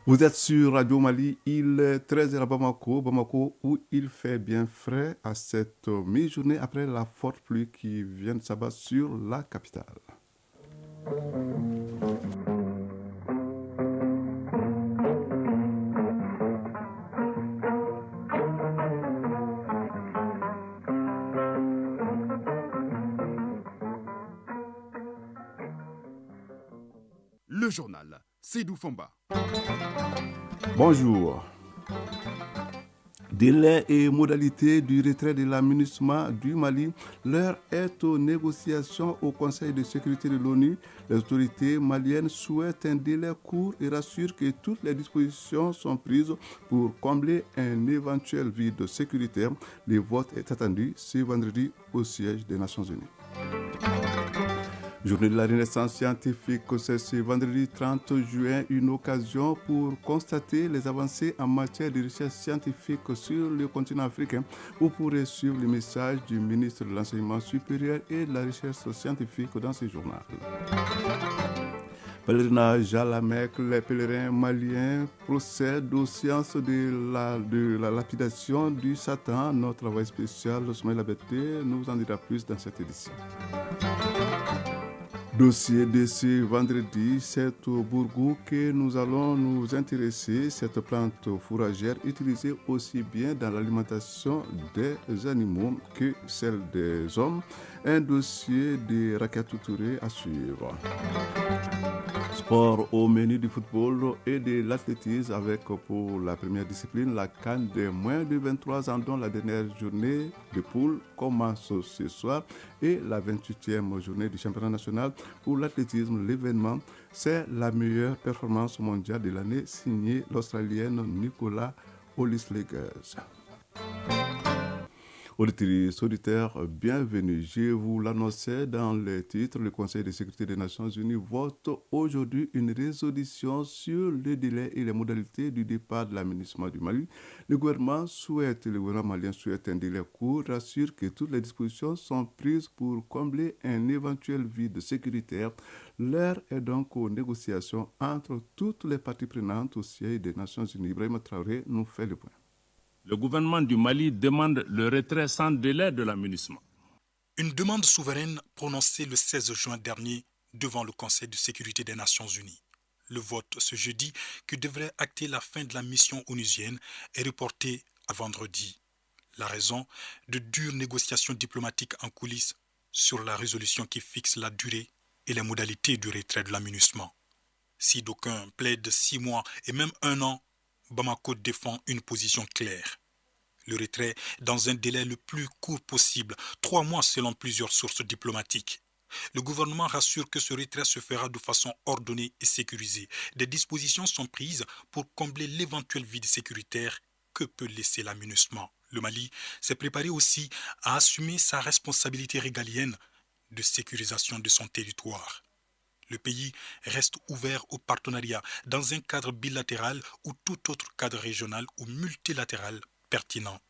Vous êtes sur Radio Mali, il est 13h à Bamako où il fait bien frais à cette mi-journée après la forte pluie qui vient de s'abattre sur la capitale. Le journal Seydou Fomba. Bonjour. Délai et modalités du retrait de la MINUSMA du Mali, l'heure est aux négociations au Conseil de sécurité de l'ONU. Les autorités maliennes souhaitent un délai court et rassurent que toutes les dispositions sont prises pour combler un éventuel vide sécuritaire. Le vote est attendu ce vendredi au siège des Nations Unies. Journée de la Renaissance scientifique, c'est ce vendredi 30 juin, une occasion pour constater les avancées en matière de recherche scientifique sur le continent africain. Vous pourrez suivre le message du ministre de l'Enseignement supérieur et de la Recherche scientifique dans ce journal. Pèlerinage à la Mecque, les pèlerins maliens procèdent aux séances de la lapidation du Satan. Notre envoyé spécial, Osmaïla Bété, nous en dira plus dans cette édition. Dossier de ce vendredi, c'est au Bourgou que nous allons nous intéresser. Cette plante fourragère utilisée aussi bien dans l'alimentation des animaux que celle des hommes. Un dossier de Rakatou Touré à suivre. Sport au menu du football et de l'athlétisme avec pour la première discipline la CAN des moins de 23 ans dont la dernière journée de poule commence ce soir et la 28e journée du championnat national pour l'athlétisme. L'événement, c'est la meilleure performance mondiale de l'année signée l'Australienne Nicola Hollis-Legers. Auditrices, auditeurs, bienvenue. Je vous l'annonçais dans les titres. Le Conseil de sécurité des Nations Unies vote aujourd'hui une résolution sur le délai et les modalités du départ de la MINUSMA du Mali. Le gouvernement malien souhaite un délai court, rassure que toutes les dispositions sont prises pour combler un éventuel vide sécuritaire. L'heure est donc aux négociations entre toutes les parties prenantes au siège des Nations Unies. Ibrahim Traoré nous fait le point. Le gouvernement du Mali demande le retrait sans délai de la MINUSMA. Une demande souveraine prononcée le 16 juin dernier devant le Conseil de sécurité des Nations Unies. Le vote ce jeudi, qui devrait acter la fin de la mission onusienne, est reporté à vendredi. La raison, de dures négociations diplomatiques en coulisses sur la résolution qui fixe la durée et les modalités du retrait de la MINUSMA. Si d'aucuns plaident 6 mois et même 1 an, Bamako défend une position claire. Le retrait dans un délai le plus court possible, 3 mois selon plusieurs sources diplomatiques. Le gouvernement rassure que ce retrait se fera de façon ordonnée et sécurisée. Des dispositions sont prises pour combler l'éventuel vide sécuritaire que peut laisser la MINUSMA. Le Mali s'est préparé aussi à assumer sa responsabilité régalienne de sécurisation de son territoire. Le pays reste ouvert au partenariat dans un cadre bilatéral ou tout autre cadre régional ou multilatéral pertinent.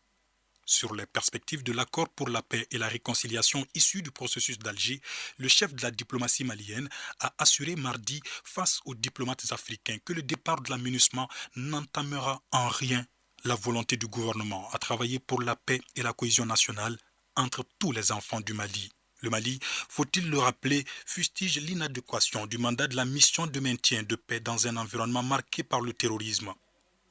Sur les perspectives de l'accord pour la paix et la réconciliation issu du processus d'Alger, le chef de la diplomatie malienne a assuré mardi face aux diplomates africains que le départ de la MINUSMA n'entamera en rien la volonté du gouvernement à travailler pour la paix et la cohésion nationale entre tous les enfants du Mali. Le Mali, faut-il le rappeler, fustige l'inadéquation du mandat de la mission de maintien de paix dans un environnement marqué par le terrorisme.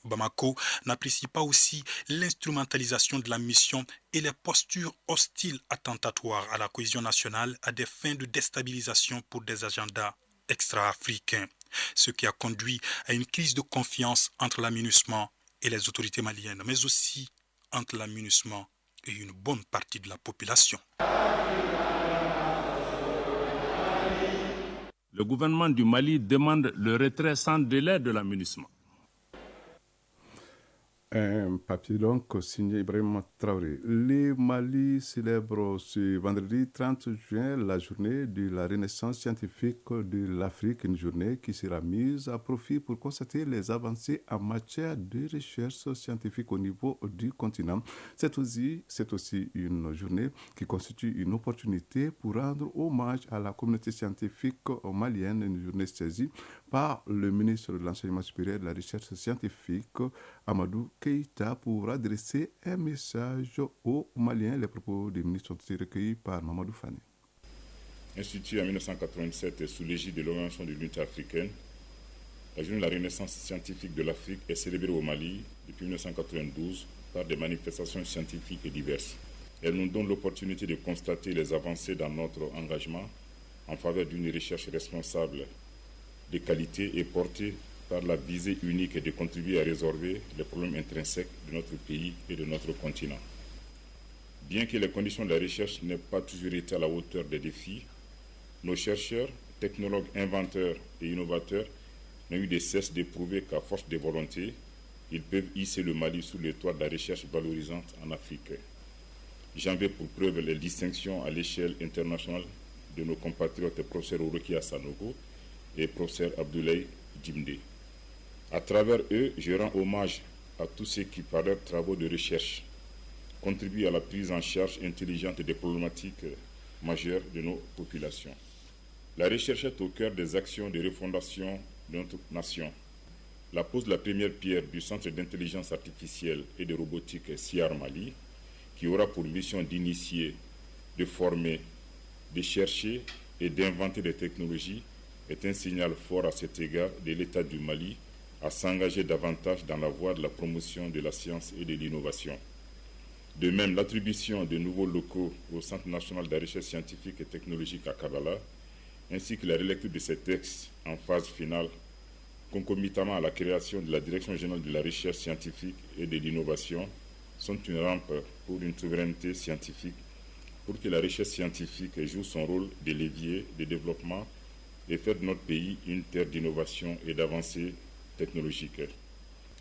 Bamako n'apprécie pas aussi l'instrumentalisation de la mission et les postures hostiles attentatoires à la cohésion nationale à des fins de déstabilisation pour des agendas extra-africains, ce qui a conduit à une crise de confiance entre la MINUSMA et les autorités maliennes, mais aussi entre la MINUSMA et une bonne partie de la population. Le gouvernement du Mali demande le retrait sans délai de la MINUSMA. Un papier donc signé Ibrahim Traoré. Le Mali célèbre ce vendredi 30 juin la journée de la renaissance scientifique de l'Afrique, une journée qui sera mise à profit pour constater les avancées en matière de recherche scientifique au niveau du continent. C'est aussi une journée qui constitue une opportunité pour rendre hommage à la communauté scientifique malienne, une journée saisie par le ministre de l'Enseignement supérieur et de la Recherche scientifique, Amadou Keïta, pour adresser un message aux Maliens. Les propos du ministre ont été recueillis par Mamadou Fane. Instituée en 1987 sous l'égide de l'Organisation de l'Unité africaine, la journée de la Renaissance scientifique de l'Afrique est célébrée au Mali depuis 1992 par des manifestations scientifiques diverses. Elle nous donne l'opportunité de constater les avancées dans notre engagement en faveur d'une recherche responsable de qualité et portée par la visée unique de contribuer à résorber les problèmes intrinsèques de notre pays et de notre continent. Bien que les conditions de la recherche n'aient pas toujours été à la hauteur des défis, nos chercheurs, technologues, inventeurs et innovateurs n'ont eu de cesse de prouver qu'à force de volonté, ils peuvent hisser le Mali sous le toit de la recherche valorisante en Afrique. J'en veux pour preuve les distinctions à l'échelle internationale de nos compatriotes professeur Orokia Sanogo et professeur Abdoulaye Djimde. À travers eux, je rends hommage à tous ceux qui, par leurs travaux de recherche, contribuent à la prise en charge intelligente des problématiques majeures de nos populations. La recherche est au cœur des actions de refondation de notre nation. La pose de la première pierre du Centre d'intelligence artificielle et de robotique CIAR Mali, qui aura pour mission d'initier, de former, de chercher et d'inventer des technologies, est un signal fort à cet égard de l'État du Mali à s'engager davantage dans la voie de la promotion de la science et de l'innovation. De même, l'attribution de nouveaux locaux au Centre national de la recherche scientifique et technologique à Kabbalah, ainsi que la relecture de ces textes en phase finale, concomitamment à la création de la Direction générale de la recherche scientifique et de l'innovation, sont une rampe pour une souveraineté scientifique, pour que la recherche scientifique joue son rôle de levier de développement et faire de notre pays une terre d'innovation et d'avancée technologique.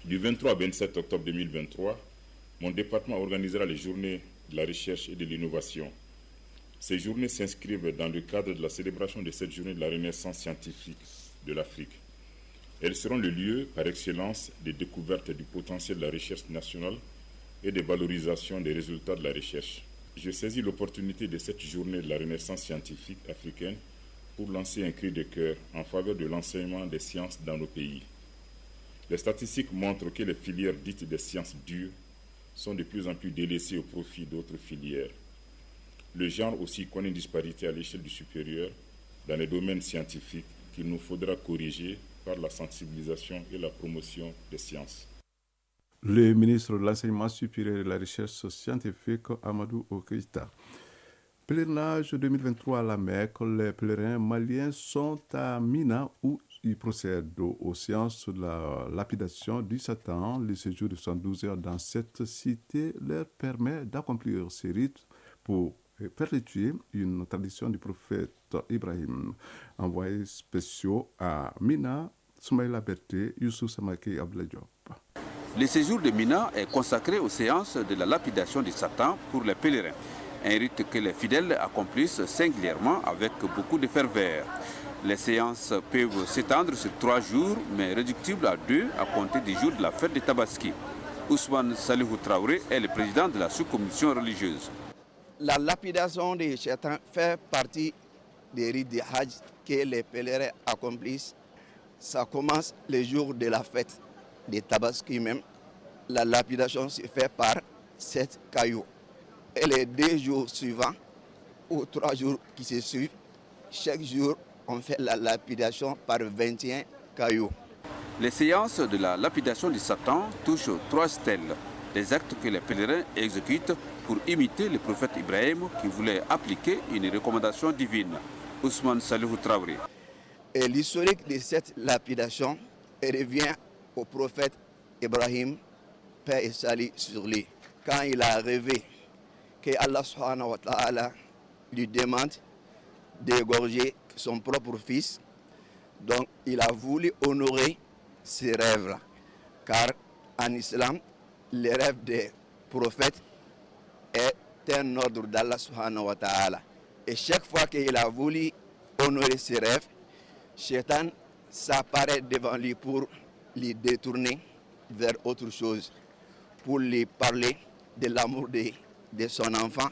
Du 23 au 27 octobre 2023, mon département organisera les journées de la recherche et de l'innovation. Ces journées s'inscrivent dans le cadre de la célébration de cette journée de la renaissance scientifique de l'Afrique. Elles seront le lieu par excellence des découvertes du potentiel de la recherche nationale et de valorisation des résultats de la recherche. Je saisis l'opportunité de cette journée de la renaissance scientifique africaine pour lancer un cri de cœur en faveur de l'enseignement des sciences dans nos pays. Les statistiques montrent que les filières dites des sciences dures sont de plus en plus délaissées au profit d'autres filières. Le genre aussi connaît une disparité à l'échelle du supérieur dans les domaines scientifiques qu'il nous faudra corriger par la sensibilisation et la promotion des sciences. Le ministre de l'Enseignement supérieur et de la Recherche scientifique, Amadou Keïta. Pèlerinage 2023 à la Mecque, les pèlerins maliens sont à Mina où ils procèdent aux séances de la lapidation du Satan. Le séjour de 112 heures dans cette cité leur permet d'accomplir ces rites pour perpétuer une tradition du prophète Ibrahim. Envoyés spéciaux à Mina, Soumaïla Berté, Youssou Samake et Abdoulaye Diop. Le séjour de Mina est consacré aux séances de la lapidation du Satan pour les pèlerins. Un rite que les fidèles accomplissent singulièrement avec beaucoup de ferveur. Les séances peuvent s'étendre sur 3 jours, mais réductibles à 2 à compter du jour de la fête de Tabaski. Ousmane Salihou Traoré est le président de la sous-commission religieuse. La lapidation des Satan fait partie des rites de Hajj que les pèlerins accomplissent. Ça commence le jour de la fête de Tabaski même. La lapidation se fait par 7 cailloux. Et les 2 jours suivants, ou 3 jours qui se suivent, chaque jour, on fait la lapidation par 21 cailloux. Les séances de la lapidation du Satan touchent 3 stèles, des actes que les pèlerins exécutent pour imiter le prophète Ibrahim qui voulait appliquer une recommandation divine. Ousmane Salihou Traoré. Et l'historique de cette lapidation revient au prophète Ibrahim, paix et salut sur lui, quand il a rêvé que Allah subhanahu wa ta'ala lui demande d'égorger son propre fils. Donc il a voulu honorer ses rêves-là. Car en islam, les rêves des prophètes est un ordre d'Allah subhanahu wa ta'ala. Et chaque fois qu'il a voulu honorer ses rêves, Shaitan s'apparaît devant lui pour lui détourner vers autre chose, pour lui parler de l'amour de son enfant,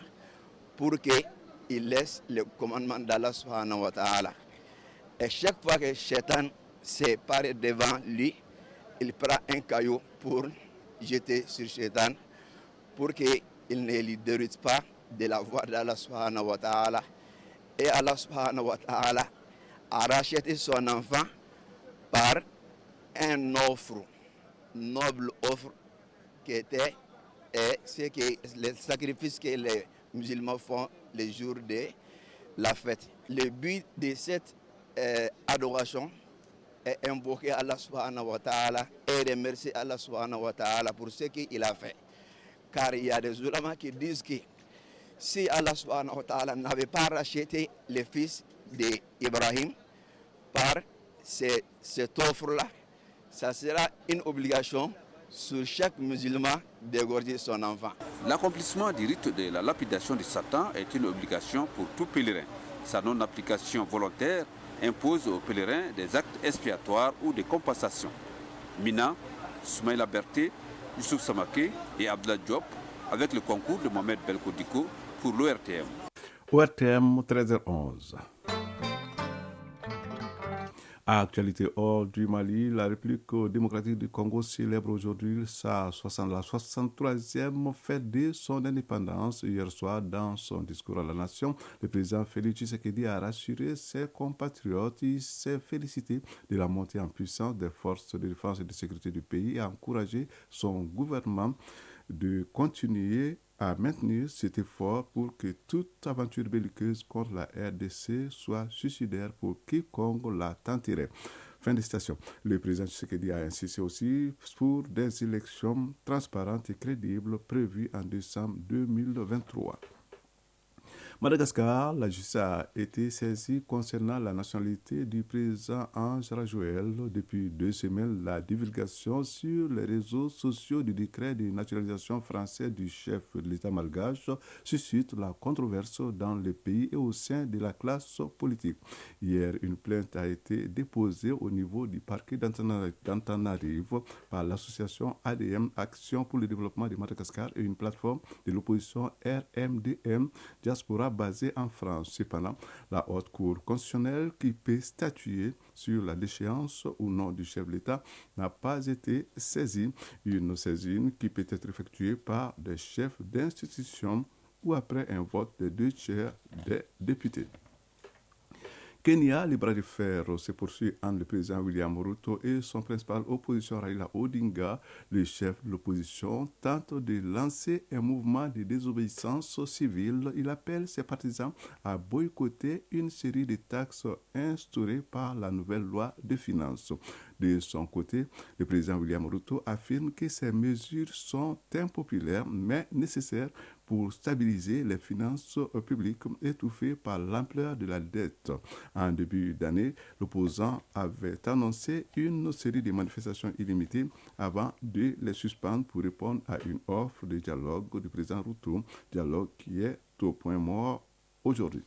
pour qu'il laisse le commandement d'Allah subhanahu wa ta'ala. Et chaque fois que Shaitan s'apparaît devant lui, il prend un caillou pour jeter sur Shaitan, pour qu'il ne lui dérute pas de la voie d'Allah subhanahu wa ta'ala. Et Allah subhanahu wa ta'ala a racheté son enfant par un offre, noble offre, qui était le sacrifice que les musulmans font le jour de la fête. Le but de cette adoration est invoquer Allah subhanahu wa ta'ala et remercier Allah subhanahu wa ta'ala pour ce qu'il a fait. Car il y a des ulama qui disent que si Allah subhanahu wa ta'ala n'avait pas racheté le fils d'Ibrahim par cette offre-là, ça sera une obligation sur chaque musulman d'égorger son enfant. L'accomplissement du rite de la lapidation de Satan est une obligation pour tout pèlerin. Sa non-application volontaire impose aux pèlerins des actes expiatoires ou de compensation. Mina, Soumaïla Berté, Youssouf Samaké et Abdallah Diop, avec le concours de Mohamed Belkodiko pour l'ORTM. ORTM 13h11. À actualité hors du Mali, la République démocratique du Congo célèbre aujourd'hui la 63e fête de son indépendance. Hier soir, dans son discours à la nation, le président Félix Tshisekedi a rassuré ses compatriotes. Il s'est félicité de la montée en puissance des forces de défense et de sécurité du pays et a encouragé son gouvernement de continuer à maintenir cet effort pour que toute aventure belliqueuse contre la RDC soit suicidaire pour quiconque la tenterait. Fin de citation. Le président Tshisekedi a insisté aussi pour des élections transparentes et crédibles prévues en décembre 2023. Madagascar, la justice a été saisie concernant la nationalité du président Ange Rajoel. Depuis 2 semaines, la divulgation sur les réseaux sociaux du décret de naturalisation français du chef de l'État malgache suscite la controverse dans le pays et au sein de la classe politique. Hier, une plainte a été déposée au niveau du parquet d'Antananarivo par l'association ADM Action pour le développement de Madagascar et une plateforme de l'opposition RMDM Diaspora basée en France. Cependant, la Haute Cour constitutionnelle qui peut statuer sur la déchéance ou non du chef de l'État n'a pas été saisie. Une saisine qui peut être effectuée par des chefs d'institution ou après un vote des 2/3 des députés. Kenya, le bras de fer se poursuit entre le président William Ruto et son principal opposition Raila Odinga. Le chef de l'opposition tente de lancer un mouvement de désobéissance civile. Il appelle ses partisans à boycotter une série de taxes instaurées par la nouvelle loi de finances. De son côté, le président William Ruto affirme que ces mesures sont impopulaires mais nécessaires pour stabiliser les finances publiques étouffées par l'ampleur de la dette. En début d'année, l'opposant avait annoncé une série de manifestations illimitées avant de les suspendre pour répondre à une offre de dialogue du président Ruto, dialogue qui est au point mort aujourd'hui.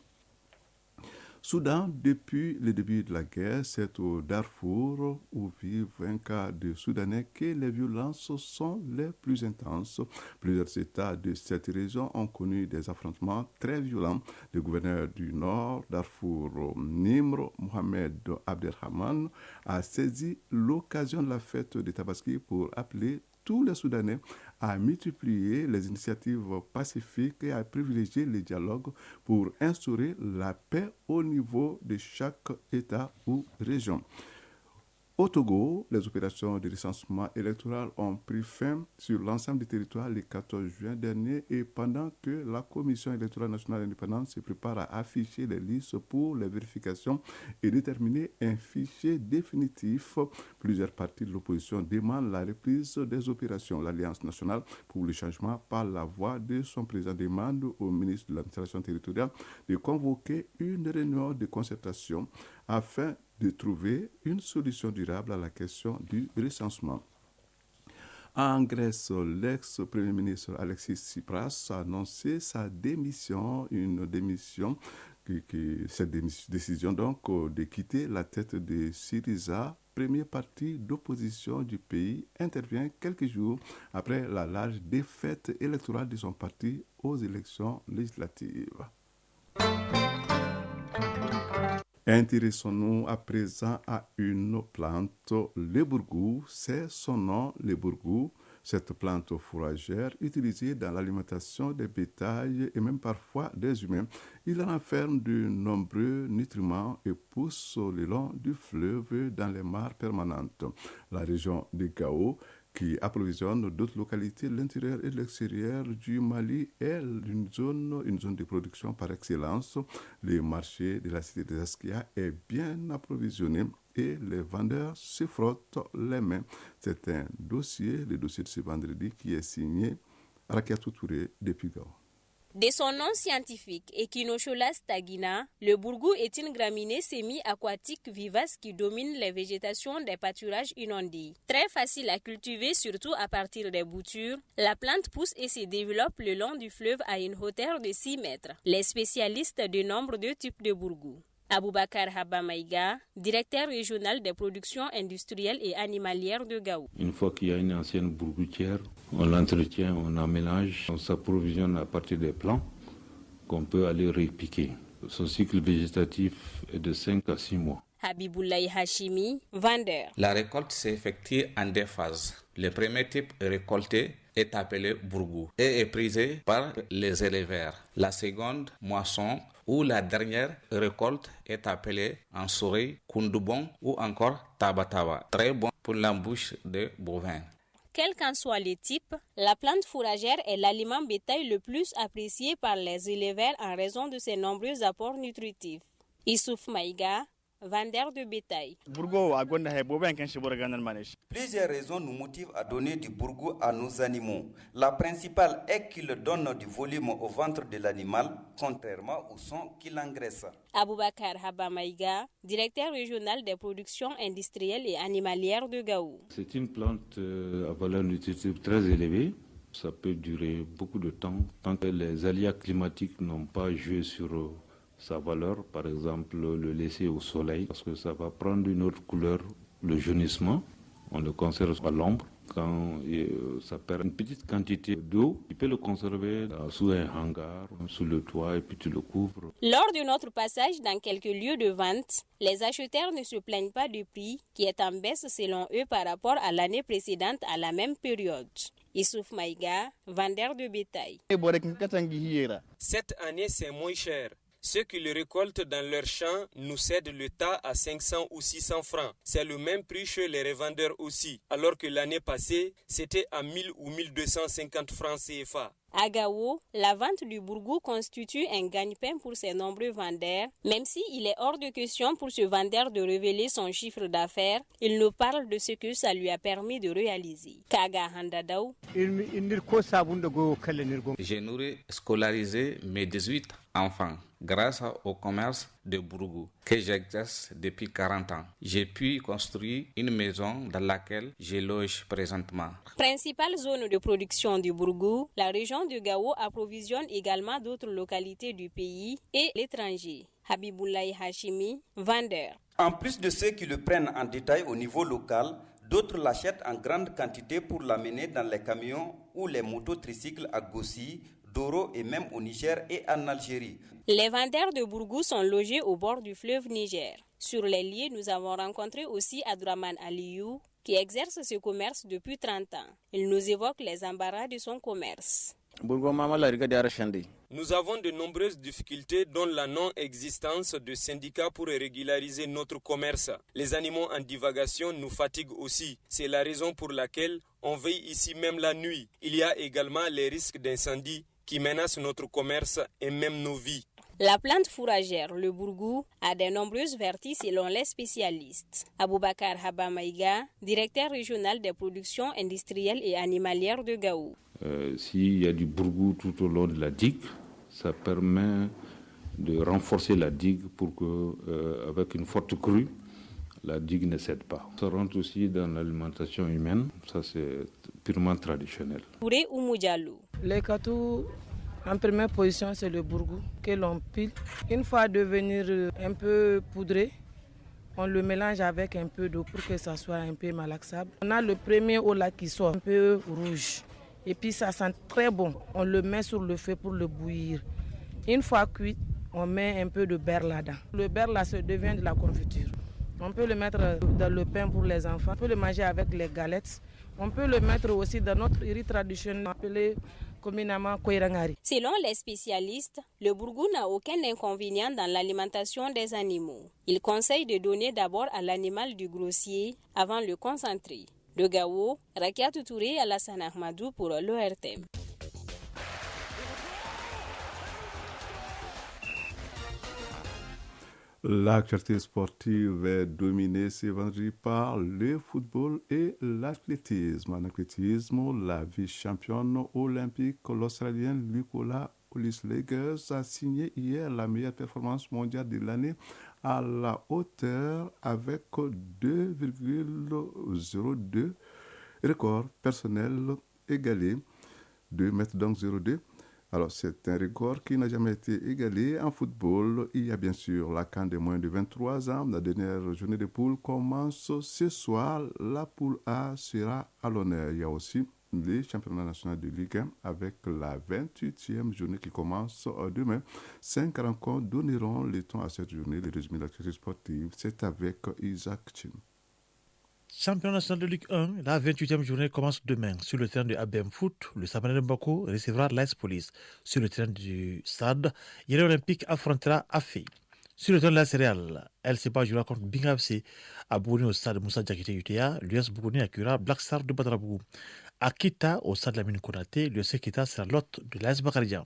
Soudan, depuis le début de la guerre, c'est au Darfour où vivent un quart de Soudanais que les violences sont les plus intenses. Plusieurs États de cette région ont connu des affrontements très violents. Le gouverneur du Nord, Darfour, Nimr Mohamed Abdelrahman, a saisi l'occasion de la fête de Tabaski pour appeler tous les Soudanais à multiplier les initiatives pacifiques et à privilégier les dialogues pour instaurer la paix au niveau de chaque État ou région. Au Togo, les opérations de recensement électoral ont pris fin sur l'ensemble du territoire le 14 juin dernier et pendant que la Commission électorale nationale indépendante se prépare à afficher les listes pour les vérifications et déterminer un fichier définitif, plusieurs partis de l'opposition demandent la reprise des opérations. L'Alliance nationale pour le changement, par la voix de son président, demande au ministre de l'administration territoriale de convoquer une réunion de concertation afin de trouver une solution durable à la question du recensement. En Grèce, l'ex-premier ministre Alexis Tsipras a annoncé sa démission, cette décision donc de quitter la tête de Syriza, premier parti d'opposition du pays, intervient quelques jours après la large défaite électorale de son parti aux élections législatives. Intéressons-nous à présent à une plante, le bourgou, c'est son nom, le bourgou. Cette plante fourragère utilisée dans l'alimentation des bétails et même parfois des humains, il renferme de nombreux nutriments et pousse le long du fleuve dans les mares permanentes. La région de Gao, qui approvisionne d'autres localités de l'intérieur et de l'extérieur du Mali, est une zone de production par excellence. Le marché de la cité des Askia est bien approvisionné et les vendeurs se frottent les mains. C'est un dossier, le dossier de ce vendredi, qui est signé Rakiatou Touré depuis Gao. De son nom scientifique, Echinochola stagina, le bourgou est une graminée semi-aquatique vivace qui domine les végétations des pâturages inondés. Très facile à cultiver, surtout à partir des boutures, la plante pousse et se développe le long du fleuve à une hauteur de 6 mètres. Les spécialistes dénombrent 2 types de bourgou. Aboubakar Habamaïga, directeur régional des productions industrielles et animalières de Gao. Une fois qu'il y a une ancienne bourgoutière, on l'entretient, on aménage, on s'approvisionne à partir des plants qu'on peut aller répiquer. Son cycle végétatif est de 5 à 6 mois. Habiboulaye Hashimi, vendeur. La récolte s'effectue en 2 phases. Le premier type récolté est appelé bourgou et est prisé par les éleveurs. La seconde, moisson, ou la dernière récolte est appelée en souris, kundubon ou encore tabataba. Très bon pour l'embouche de bovins. Quel qu'en soit le type, la plante fourragère est l'aliment bétail le plus apprécié par les éleveurs en raison de ses nombreux apports nutritifs. Issouf Maïga, vendeur de bétail. Plusieurs raisons nous motivent à donner du bourgou à nos animaux. La principale est qu'il donne du volume au ventre de l'animal, contrairement au son qu'il engraisse. Aboubakar Habamaïga, directeur régional des productions industrielles et animalières de Gao. C'est une plante à valeur nutritive très élevée. Ça peut durer beaucoup de temps, tant que les aléas climatiques n'ont pas joué sur sa valeur, par exemple le laisser au soleil, parce que ça va prendre une autre couleur, le jaunissement. On le conserve à l'ombre. Quand ça perd une petite quantité d'eau, tu peux le conserver sous un hangar, sous le toit, et puis tu le couvres. Lors de notre passage dans quelques lieux de vente, les acheteurs ne se plaignent pas du prix, qui est en baisse selon eux par rapport à l'année précédente à la même période. Issouf Maïga, vendeur de bétail. Cette année, c'est moins cher. Ceux qui le récoltent dans leurs champs nous cèdent le tas à 500 ou 600 francs. C'est le même prix chez les revendeurs aussi, alors que l'année passée, c'était à 1000 ou 1250 francs CFA. À Gao, la vente du bourgou constitue un gagne-pain pour ses nombreux vendeurs. Même s'il est hors de question pour ce vendeur de révéler son chiffre d'affaires, il nous parle de ce que ça lui a permis de réaliser. Kaga Handadao. J'ai nourri, scolarisé mes 18 enfants grâce au commerce de bourgou que j'exerce depuis 40 ans. J'ai pu construire une maison dans laquelle je loge présentement. Principale zone de production du bourgou, la région de Gao approvisionne également d'autres localités du pays et l'étranger. Habiboulaye Hashimi, vendeur. En plus de ceux qui le prennent en détail au niveau local, d'autres l'achètent en grande quantité pour l'amener dans les camions ou les motos tricycles à Gossi, Doro et même au Niger et en Algérie. Les vendeurs de bourgou sont logés au bord du fleuve Niger. Sur les lieux, nous avons rencontré aussi Abdourahmane Aliou, qui exerce ce commerce depuis 30 ans. Il nous évoque les embarras de son commerce. Nous avons de nombreuses difficultés, dont la non-existence de syndicats pour régulariser notre commerce. Les animaux en divagation nous fatiguent aussi. C'est la raison pour laquelle on veille ici même la nuit. Il y a également les risques d'incendie qui menacent notre commerce et même nos vies. La plante fourragère, le bourgou, a de nombreuses vertus selon les spécialistes. Aboubakar Habamaïga, directeur régional des productions industrielles et animalières de Gao. S'il y a du bourgou tout au long de la digue, ça permet de renforcer la digue pour que, avec une forte crue, la digue ne cède pas. Ça rentre aussi dans l'alimentation humaine, ça c'est purement traditionnel. Touré Oumoudialou. Les katous, en première position, c'est le bourgou que l'on pile. Une fois devenir un peu poudré, on le mélange avec un peu d'eau pour que ça soit un peu malaxable. On a le premier eau là qui sort un peu rouge. Et puis ça sent très bon. On le met sur le feu pour le bouillir. Une fois cuit, on met un peu de beurre là-dedans. Le beurre là, ça devient de la confiture. On peut le mettre dans le pain pour les enfants. On peut le manger avec les galettes. On peut le mettre aussi dans notre riz traditionnel appelé communément koirangari. Selon les spécialistes, le bourgou n'a aucun inconvénient dans l'alimentation des animaux. Il conseille de donner d'abord à l'animal du grossier avant le concentré. De Gao, Rakia Touré et Alassane Ahmadou pour l'ORTM. L'actualité sportive est dominée ce vendredi par le football et l'athlétisme. En athlétisme, la vice-championne olympique, l'Australienne Nicola Hollis-Legers, a signé hier la meilleure performance mondiale de l'année à la hauteur avec 2,02 record personnel égalé, 2,02 m. Alors, c'est un record qui n'a jamais été égalé en football. Il y a bien sûr la CAN de moins de 23 ans. La dernière journée de poule commence ce soir. La poule A sera à l'honneur. Il y a aussi les championnats nationaux de Ligue 1 avec la 28e journée qui commence demain. 5 rencontres donneront le temps à cette journée. Le résumé de l'activité sportive, c'est avec Isaac Chin. Championnat national de Ligue 1, la 28e journée commence demain. Sur le terrain de ABM Foot, le Samané Mbako recevra l'AS Police. Sur le terrain du Stade, Yéli Olympique affrontera Afé. Sur le terrain de la Céréale, LCPA jouera contre Binga FC. À Bouni au stade Moussa Diakité UTA, l'US Bougouni accueillera Black Star de Badrabougou. À Kita, au stade Lamine Konaté, l'US Kita sera l'hôte de l'AS Bakaria.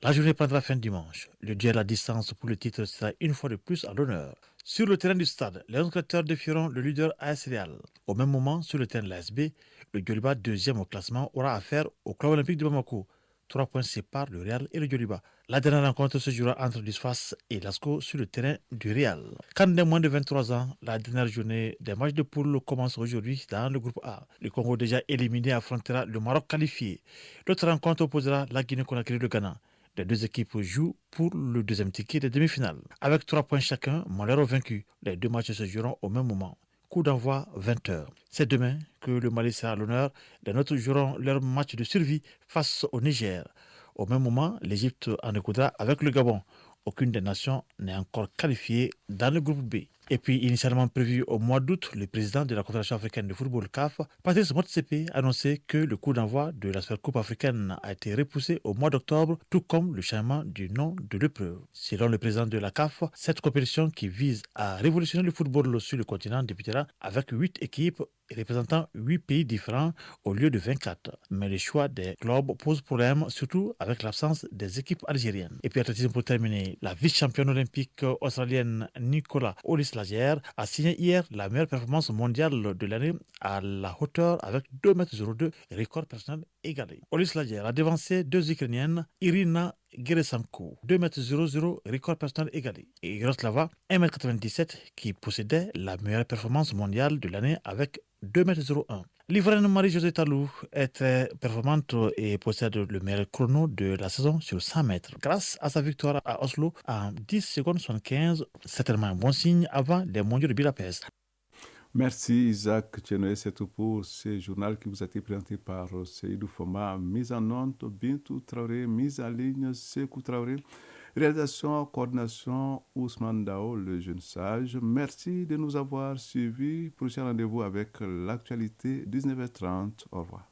La journée prendra fin dimanche. Le duel à distance pour le titre sera une fois de plus à l'honneur. Sur le terrain du stade, les 11 créateurs défieront le leader AS Real. Au même moment, sur le terrain de l'ASB, le Djoliba, deuxième au classement, aura affaire au club olympique de Bamako. 3 points séparent le Real et le Djoliba. La dernière rencontre se jouera entre l'ISFAS et l'ASCO sur le terrain du Real. Quand des moins de 23 ans, la dernière journée des matchs de poule commence aujourd'hui dans le groupe A. Le Congo déjà éliminé affrontera le Maroc qualifié. L'autre rencontre opposera la Guinée-Conakry et le Ghana. Les deux équipes jouent pour le deuxième ticket des demi-finales. Avec 3 points chacun, malheur au vaincu. Les deux matchs se joueront au même moment. Coup d'envoi 20h. C'est demain que le Mali sera à l'honneur. Les nôtres joueront leur match de survie face au Niger. Au même moment, l'Égypte en écoutera avec le Gabon. Aucune des nations n'est encore qualifiée dans le groupe B. Et puis, initialement prévu au mois d'août, le président de la Confédération africaine de football CAF, Patrice Motsepe, a annoncé que le coup d'envoi de la Supercoupe africaine a été repoussé au mois d'octobre, tout comme le changement du nom de l'épreuve. Selon le président de la CAF, cette compétition qui vise à révolutionner le football sur le continent débutera avec 8 équipes représentant 8 pays différents au lieu de 24. Mais le choix des clubs pose problème, surtout avec l'absence des équipes algériennes. Et puis, athlétisme pour terminer, la vice-championne olympique australienne Nicola Hollis-Legers a signé hier la meilleure performance mondiale de l'année à la hauteur avec 2,02 m, record personnel égalé. Hollis-Legers a devancé deux Ukrainiennes, Irina Geresanko, 2,00 m, record personnel égalé. Et Yaroslava, 1,97 m, qui possédait la meilleure performance mondiale de l'année avec 2,01 m. L'Ivoirienne Marie-Josée Talou est très performante et possède le meilleur chrono de la saison sur 100 mètres. Grâce à sa victoire à Oslo en 10 secondes 75, certainement un bon signe avant les mondiaux de Budapest. Merci Isaac Tchenoé, c'est tout pour ce journal qui vous a été présenté par Seydou Foma, mise en onde Bintou Traoré, mise en ligne Sekou Traoré, réalisation, coordination Ousmane Dao, le jeune sage. Merci de nous avoir suivis. Prochain rendez-vous avec l'actualité 19h30. Au revoir.